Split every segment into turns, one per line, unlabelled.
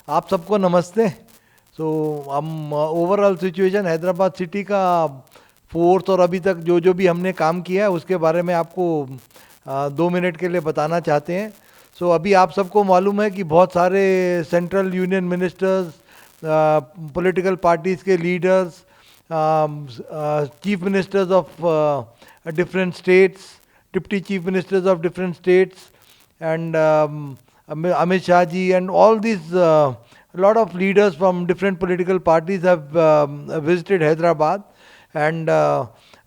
आप सबको नमस्ते। सो हम ओवरऑल सिचुएशन हैदराबाद सिटी का फोर्स और अभी तक जो जो भी हमने काम किया है उसके बारे में आपको 2 मिनट के लिए बताना चाहते हैं। सो अभी आप सबको मालूम है कि बहुत सारे central union ministers, political parties के leaders, chief ministers of different states, deputy chief ministers of different states and Amit Shah ji and all these lot of leaders from different political parties have visited Hyderabad and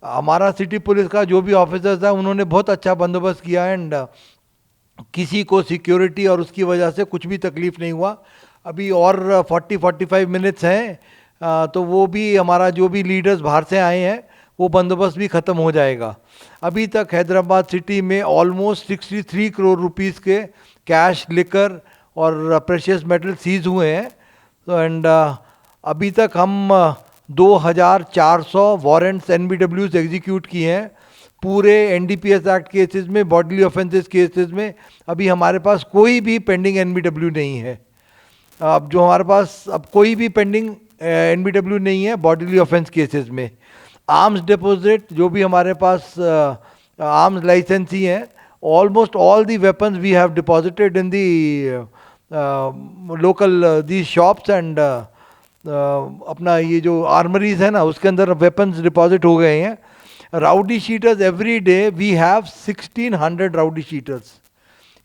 हमारा city police का जो भी officers है उन्होंने बहुत अच्छा बंदोबस्त किया एंड किसी को सिक्योरिटी और उसकी वजह से कुछ भी तकलीफ नहीं हुआ। अभी और 40-45 मिनट्स हैं तो वो भी हमारा जो भी लीडर्स बाहर से आए हैं वो बंदोबस्त भी ख़त्म हो जाएगा। अभी तक हैदराबाद सिटी में ऑलमोस्ट 63 करोड़ रुपीस के कैश, लिकर और प्रेशियस मेटल सीज हुए हैं। तो एंड अभी तक हम 2400 वारंट्स NBWs एग्जीक्यूट किए हैं पूरे NDPS एक्ट केसेस में, बॉडीली ऑफेंसेस केसेस में। अभी हमारे पास कोई भी पेंडिंग NBW नहीं है। अब जो हमारे पास अब कोई भी पेंडिंग NBW नहीं है बॉडीली ऑफेंस केसेस में। आर्म्स डिपॉजिट जो भी हमारे पास आर्म्स लाइसेंस ही हैं, almost all the weapons we have deposited in the local the shops and अपना ये जो आर्मरीज है ना उसके अंदर वेपन्स डिपॉजिट हो गए हैं। Rowdy sheeters every day we have 1600 rowdy sheeters.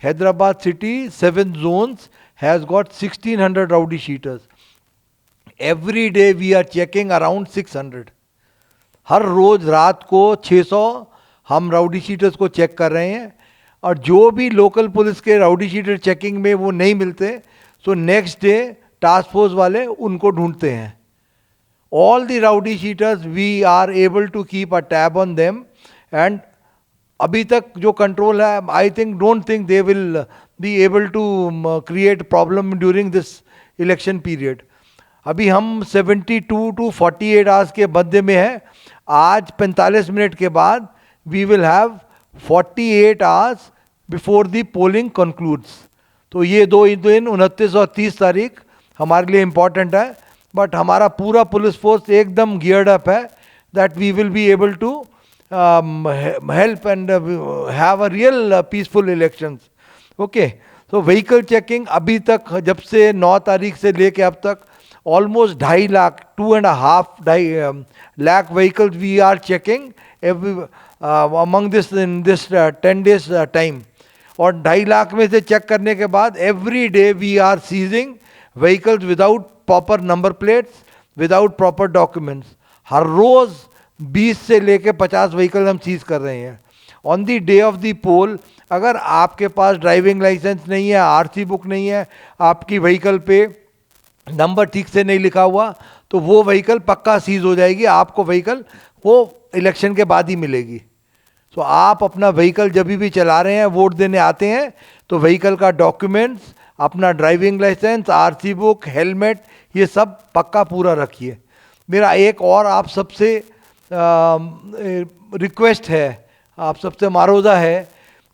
Hyderabad city 7 zones has got 1600 rowdy sheeters. Every day we are checking around 600। हर रोज रात को 600 हम राउडी शीटर्स को चेक कर रहे हैं और जो भी लोकल पुलिस के राउडी शीटर चेकिंग में वो नहीं मिलते so next day task force वाले उनको ढूंढते हैं। All the rowdy sheeters we are able to keep a tab on them and अभी तक जो कंट्रोल है I don't think they will be able to create problem during this election period. अभी हम 72 to 48 आवर्स के मध्य में है। आज 45 मिनट के बाद we will have 48 hours before the polling concludes. तो ये 2 दिन 29 और 30 तारीख हमारे लिए इम्पॉर्टेंट है। बट हमारा पूरा पुलिस फोर्स एकदम गियर्ड अप है that we will be able to help and have a real peaceful elections. Okay, तो व्हीकल चेकिंग अभी तक जब से 9 तारीख से लेके अब तक almost 2.5 lakh, 2.5 lakh vehicles we are checking every among this in this 10 days time। और 2.5 लाख में से चेक करने के बाद every day we are seizing vehicles without proper number plates, without proper documents। हर रोज 20 से लेके 50 व्हीकल हम सीज कर रहे हैं। On the day of the poll अगर आपके पास ड्राइविंग लाइसेंस नहीं है, RC बुक नहीं है, आपकी व्हीकल पे नंबर ठीक से नहीं लिखा हुआ तो वो व्हीकल पक्का सीज हो जाएगी। आपको व्हीकल वो इलेक्शन के बाद ही मिलेगी। तो आप अपना व्हीकल जब भी चला रहे हैं, वोट देने आते हैं तो व्हीकल का डॉक्यूमेंट्स, अपना driving licence, RC book, helmet ये सब पक्का पूरा रखिए। मेरा एक और आप सबसे रिक्वेस्ट है, आप सबसे मारोजा है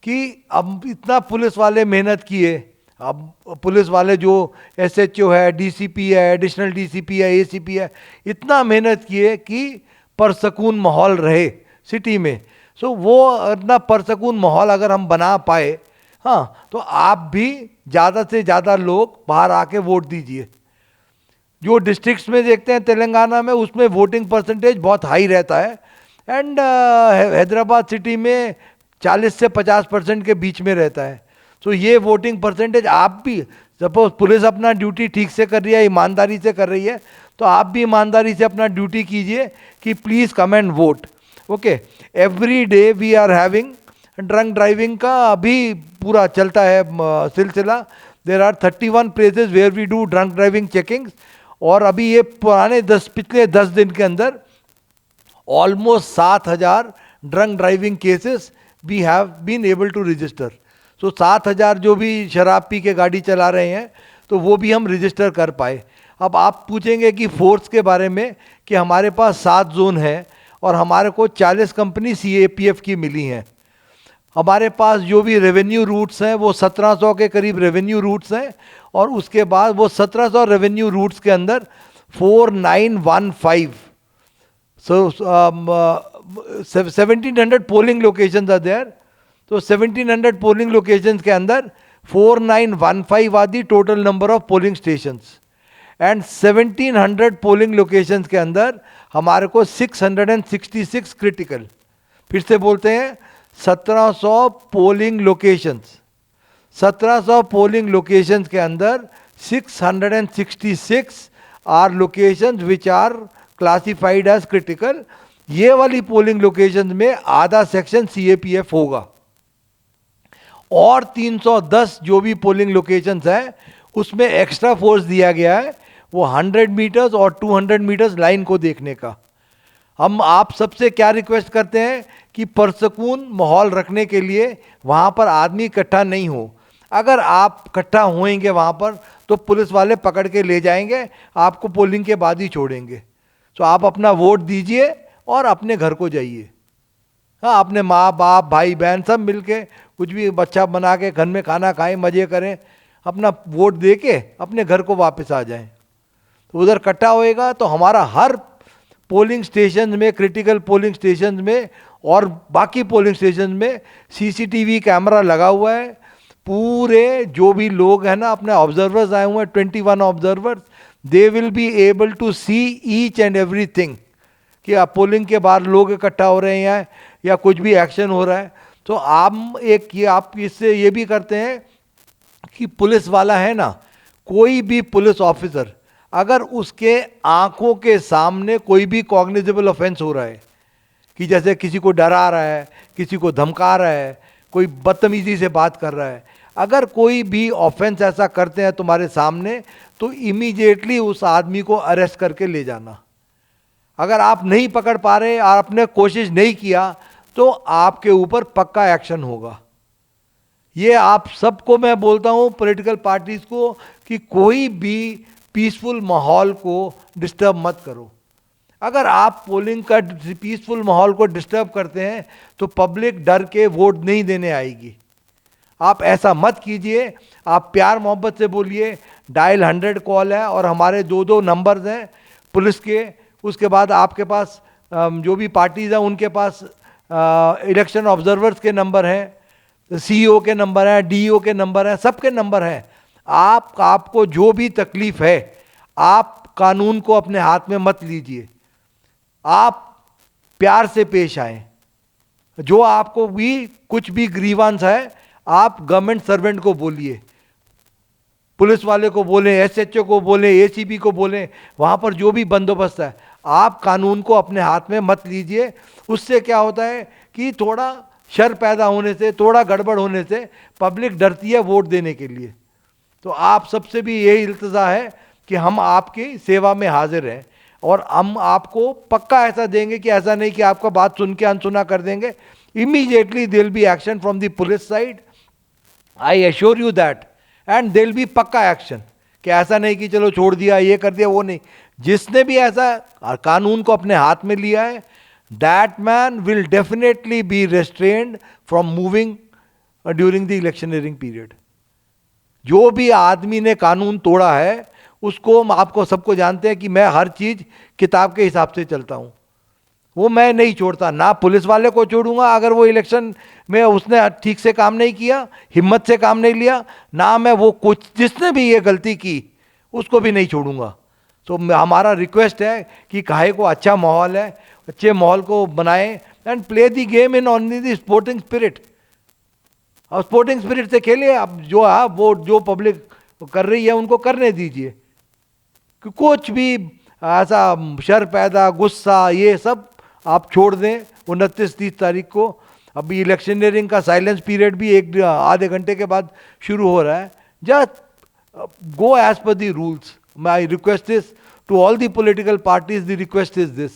कि अब इतना पुलिस वाले मेहनत किए, अब पुलिस वाले जो SHO है, DCP है, एडिशनल DCP है, ACP है, इतना मेहनत किए कि परसकून माहौल रहे सिटी में। सो वो इतना परसकून माहौल अगर हम बना पाए, हाँ, तो आप भी ज़्यादा से ज़्यादा लोग बाहर आके वोट दीजिए। जो डिस्ट्रिक्ट्स में देखते हैं तेलंगाना में उसमें वोटिंग परसेंटेज बहुत हाई रहता है एंड हैदराबाद सिटी में 40 से 50% के बीच में रहता है। तो ये वोटिंग परसेंटेज आप भी, सपोज पुलिस अपना ड्यूटी ठीक से कर रही है, ईमानदारी से कर रही है, तो आप भी ईमानदारी से अपना ड्यूटी कीजिए कि please come and vote. Okay, every day we are having drunk driving का अभी पूरा चलता है सिलसिला। There are 31 places where we do drunk driving checkings और अभी ये पिछले 10 दिन के अंदर almost 7000 drunk driving cases we have been able to register. So 7000 जो भी शराब पी के गाड़ी चला रहे हैं तो वो भी हम रजिस्टर कर पाए। अब आप पूछेंगे कि फोर्स के बारे में कि हमारे पास 7 जोन है और हमारे को 40 कंपनी CAPF की मिली हैं। हमारे पास जो भी रेवेन्यू रूट्स हैं वो 1700 के करीब रेवेन्यू रूट्स हैं और उसके बाद वो 1700 रेवेन्यू रूट्स के अंदर 4915, so 1700 polling locations are there. तो 1700 पोलिंग लोकेशंस के अंदर 4915 are the total number of polling stations, and 1700 polling locations के अंदर हमारे को 666 क्रिटिकल. फिर से बोलते हैं, 1700 पोलिंग लोकेशंस, 1700 पोलिंग लोकेशंस के अंदर 666 are locations which are classified as critical. ये वाली पोलिंग लोकेशंस में आधा सेक्शन सीएपीएफ होगा, और 310 जो भी पोलिंग लोकेशंस है उसमें एक्स्ट्रा फोर्स दिया गया है, वो 100 मीटर्स और 200 मीटर्स लाइन को देखने का. हम आप सबसे क्या रिक्वेस्ट करते हैं कि पुरसकून माहौल रखने के लिए वहाँ पर आदमी इकट्ठा नहीं हो. अगर आप इकट्ठा होएंगे वहाँ पर तो पुलिस वाले पकड़ के ले जाएंगे, आपको पोलिंग के बाद ही छोड़ेंगे. तो आप अपना वोट दीजिए और अपने घर को जाइए. हाँ, अपने माँ बाप भाई बहन सब मिलके कुछ भी बच्चा बना के घर में खाना खाएं, मज़े करें, अपना वोट दे के अपने घर को वापस आ जाएं. तो उधर इकट्ठा होएगा तो हमारा हर पोलिंग स्टेशन में, क्रिटिकल पोलिंग स्टेशन में और बाकी पोलिंग स्टेशन में सीसीटीवी कैमरा लगा हुआ है. पूरे जो भी लोग हैं ना, अपने ऑब्जर्वर्स आए हुए हैं, 21 observers, they will be able to see each and everything कि आप पोलिंग के बाद लोग इकट्ठा हो रहे हैं या कुछ भी एक्शन हो रहा है. तो आप इससे ये भी करते हैं कि पुलिस वाला है ना, कोई भी पुलिस ऑफिसर अगर उसके आंखों के सामने कोई भी कॉग्निजेबल ऑफेंस हो रहा है, कि जैसे किसी को डरा रहा है, किसी को धमका रहा है, कोई बदतमीजी से बात कर रहा है, अगर कोई भी ऑफेंस ऐसा करते हैं तुम्हारे सामने, तो इमीडिएटली उस आदमी को अरेस्ट करके ले जाना. अगर आप नहीं पकड़ पा रहे, आपने कोशिश नहीं किया, तो आपके ऊपर पक्का एक्शन होगा. ये आप सबको मैं बोलता हूँ, पॉलिटिकल पार्टीज को, कि कोई भी पीसफुल माहौल को डिस्टर्ब मत करो. अगर आप पोलिंग का पीसफुल माहौल को डिस्टर्ब करते हैं तो पब्लिक डर के वोट नहीं देने आएगी. आप ऐसा मत कीजिए. आप प्यार मोहब्बत से बोलिए. डायल 100 कॉल है और हमारे 2 नंबर्स हैं पुलिस के. उसके बाद आपके पास जो भी पार्टीज हैं उनके पास इलेक्शन ऑब्जर्वर्स के नंबर हैं, सीईओ के नंबर हैं, डीईओ के नंबर हैं, सबके नंबर हैं. आपको जो भी तकलीफ है, आप कानून को अपने हाथ में मत लीजिए. आप प्यार से पेश आए. जो आपको भी कुछ भी ग्रीवांस है, आप गवर्नमेंट सर्वेंट को बोलिए, पुलिस वाले को बोलें, एसएचओ को बोलें, एसीपी को बोलें, वहाँ पर जो भी बंदोबस्त है, आप कानून को अपने हाथ में मत लीजिए. उससे क्या होता है कि थोड़ा शर पैदा होने से, थोड़ा गड़बड़ होने से पब्लिक डरती है वोट देने के लिए. तो आप सबसे भी यही इल्तजा है कि हम आपकी सेवा में हाजिर हैं, और हम आपको पक्का ऐसा देंगे कि ऐसा नहीं कि आपका बात सुन के अनसुना कर देंगे. Immediately there will be action from the police side, I assure you that. And there will be पक्का एक्शन, कि ऐसा नहीं कि चलो छोड़ दिया, ये कर दिया, वो नहीं. जिसने भी ऐसा कानून को अपने हाथ में लिया है, that man will definitely be restrained from moving during the electioneering period. जो भी आदमी ने कानून तोड़ा है, उसको, आपको सबको जानते हैं कि मैं हर चीज किताब के हिसाब से चलता हूं. वो मैं नहीं छोड़ता. ना पुलिस वाले को छोड़ूंगा अगर वो इलेक्शन में उसने ठीक से काम नहीं किया, हिम्मत से काम नहीं लिया, ना मैं वो कुछ जिसने भी ये गलती की उसको भी नहीं छोड़ूंगा. तो हमारा रिक्वेस्ट है कि काहे को अच्छा माहौल है, अच्छे माहौल को बनाएं and play the game in only the sporting spirit. और स्पोर्टिंग स्पिरिट से खेलिए. अब जो है वो जो पब्लिक कर रही है उनको करने दीजिए. कि कुछ भी ऐसा शर पैदा, गुस्सा, ये सब आप छोड़ दें. 29-30 तारीख को अभी इलेक्शनरिंग का साइलेंस पीरियड भी आधे घंटे के बाद शुरू हो रहा है. Just go as per the rules. My request is to all the political parties, the request is this.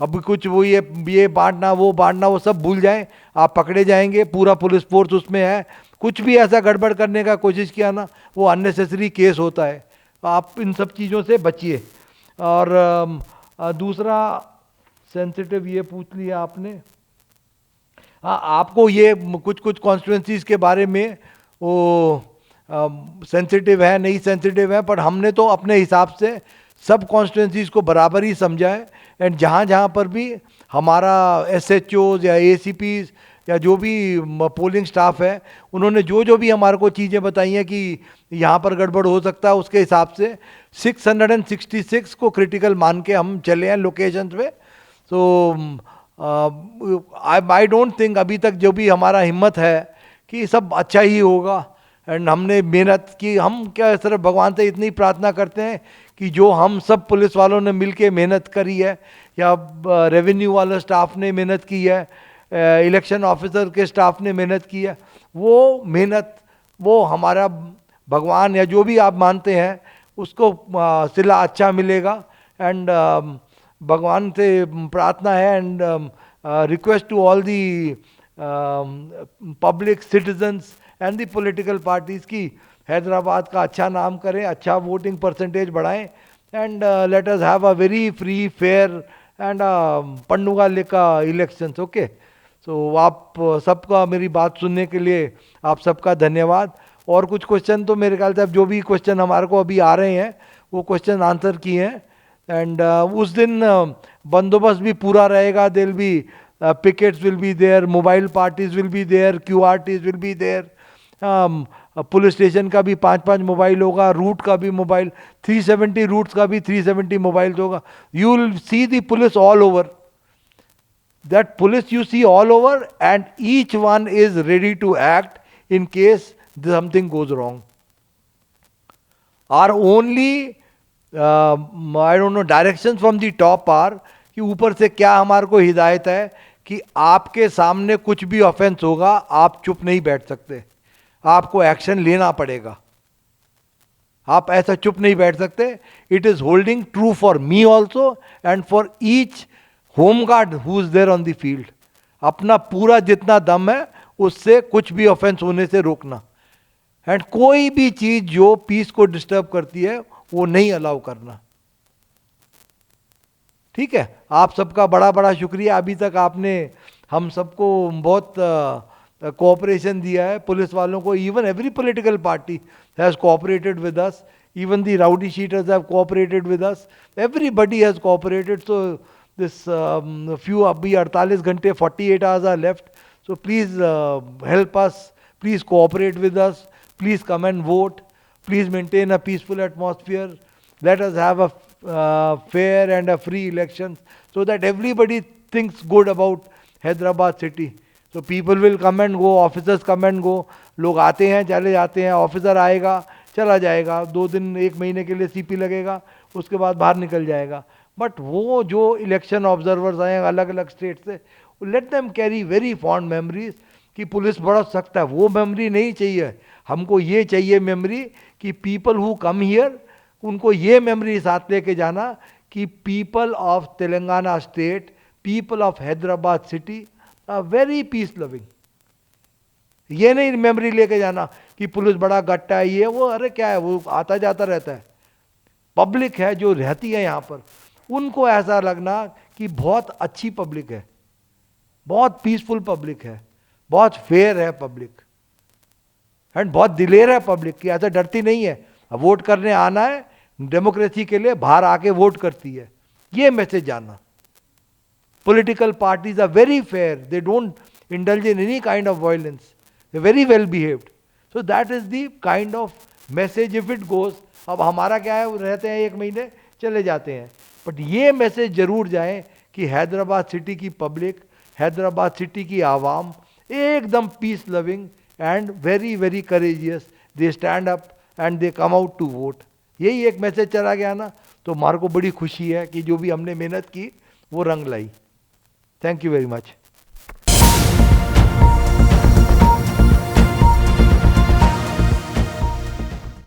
अब कुछ वो ये बांटना वो सब भूल जाएं. आप पकड़े जाएंगे, पूरा पुलिस फोर्स उसमें है. कुछ भी ऐसा गड़बड़ करने का कोशिश किया ना, वो अननेसेसरी केस होता है. आप इन सब चीज़ों से बचिए. और दूसरा सेंसिटिव ये पूछ लिया आपने. हाँ, आपको ये कुछ कॉन्स्टिट्यूंसीज के बारे में वो सेंसिटिव है नहीं सेंसिटिव है, पर हमने तो अपने हिसाब से सब कॉन्स्टिट्यूंसीज को बराबर ही समझा है। एंड जहाँ जहाँ पर भी हमारा SHOs या ACPs या जो भी पोलिंग स्टाफ है, उन्होंने जो जो भी हमारे को चीज़ें बताई हैं कि यहाँ पर गड़बड़ हो सकता है, उसके हिसाब से 666 को क्रिटिकल मान के हम चले हैं लोकेशंस पे। तो आई डोंट थिंक अभी तक जो भी हमारा हिम्मत है कि सब अच्छा ही होगा। एंड हमने मेहनत की, हम क्या सिर्फ भगवान से इतनी प्रार्थना करते हैं कि जो हम सब पुलिस वालों ने मिलके मेहनत करी है, या रेवेन्यू वाला स्टाफ ने मेहनत की है, इलेक्शन ऑफिसर के स्टाफ ने मेहनत की है, वो मेहनत वो हमारा भगवान या जो भी आप मानते हैं उसको सिला अच्छा मिलेगा। एंड भगवान से प्रार्थना है and request to all the public citizens and the political parties की हैदराबाद का अच्छा नाम करें, अच्छा वोटिंग परसेंटेज बढ़ाएं, and let us have a very free fair and पंडुगा लेका इलेक्शंस। ओके, सो आप सबका मेरी बात सुनने के लिए आप सबका धन्यवाद। और कुछ क्वेश्चन तो मेरे ख्याल से अब जो भी क्वेश्चन हमारे को अभी आ रहे हैं वो क्वेश्चन आंसर किए हैं। एंड उस दिन बंदोबस्त भी पूरा रहेगा, दिल भी pickets will be there, mobile parties will be there, QRTs will be there, police station का भी 5-5 मोबाइल होगा, रूट का भी मोबाइल, 370 रूट्स का भी 370 मोबाइल्स होगा। You will see the police all over, that police you see all over, and each one is ready to act in case something goes wrong. Our only I don't know directions from the top are कि ऊपर से क्या हमारे को हिदायत है कि आपके सामने कुछ भी ऑफेंस होगा, आप चुप नहीं बैठ सकते, आपको एक्शन लेना पड़ेगा, आप ऐसा चुप नहीं बैठ सकते। It is holding true for me also and for each home guard who is there on the field. अपना पूरा जितना दम है उससे कुछ भी ऑफेंस होने से रोकना, एंड कोई भी चीज जो पीस को डिस्टर्ब करती है वो नहीं अलाउ करना। ठीक है, आप सबका बड़ा बड़ा शुक्रिया। अभी तक आपने हम सबको बहुत कोऑपरेशन दिया है, पुलिस वालों को। Even every political party has cooperated with us, even the rowdy sheeters have cooperated with us, everybody has cooperated. So this few abhi 48 घंटे 48 hours are left, so please help us, please cooperate with us, please come and vote, please maintain a peaceful atmosphere, let us have a fair and a free election so that everybody thinks good about Hyderabad city. So people will come and go, officers come and go, लोग आते हैं चले जाते हैं, officer आएगा चला जाएगा, 2 दिन 1 महीने के लिए CP लगेगा, उसके बाद बाहर निकल जाएगा। बट वो जो इलेक्शन ऑब्जर्वर्स आए अलग अलग स्टेट से, let them carry very fond memories कि पुलिस बड़ा सख्त है, वो मेमोरी नहीं चाहिए हमको। ये चाहिए मेमोरी कि पीपल हु कम हियर, उनको ये मेमोरी साथ लेके जाना कि people of Telangana state, people of Hyderabad city are very peace loving. ये नहीं मेमोरी लेके जाना कि पुलिस बड़ा गट्टा है, ये वो, अरे क्या है, वो आता जाता रहता है। पब्लिक है जो रहती है यहाँ पर, उनको ऐसा लगना कि बहुत अच्छी पब्लिक है, बहुत पीसफुल पब्लिक है, बहुत फेयर है पब्लिक, एंड बहुत दिलेर है पब्लिक की, ऐसा डरती नहीं है। वोट करने आना है डेमोक्रेसी के लिए, बाहर आके वोट करती है, ये मैसेज जाना। Political parties are very fair, they don't indulge in any kind of violence, they very well behaved. So that is the kind of message if it goes. अब हमारा क्या है, रहते हैं 1 महीने चले जाते हैं, बट ये मैसेज जरूर जाए कि हैदराबाद सिटी की पब्लिक, हैदराबाद सिटी की आवाम एकदम peace loving and very very courageous, they stand up and they come out to vote. यही एक मैसेज चला गया ना, तो हमारे को बड़ी खुशी है कि जो भी हमने मेहनत की वो रंग लाई। Thank you very much.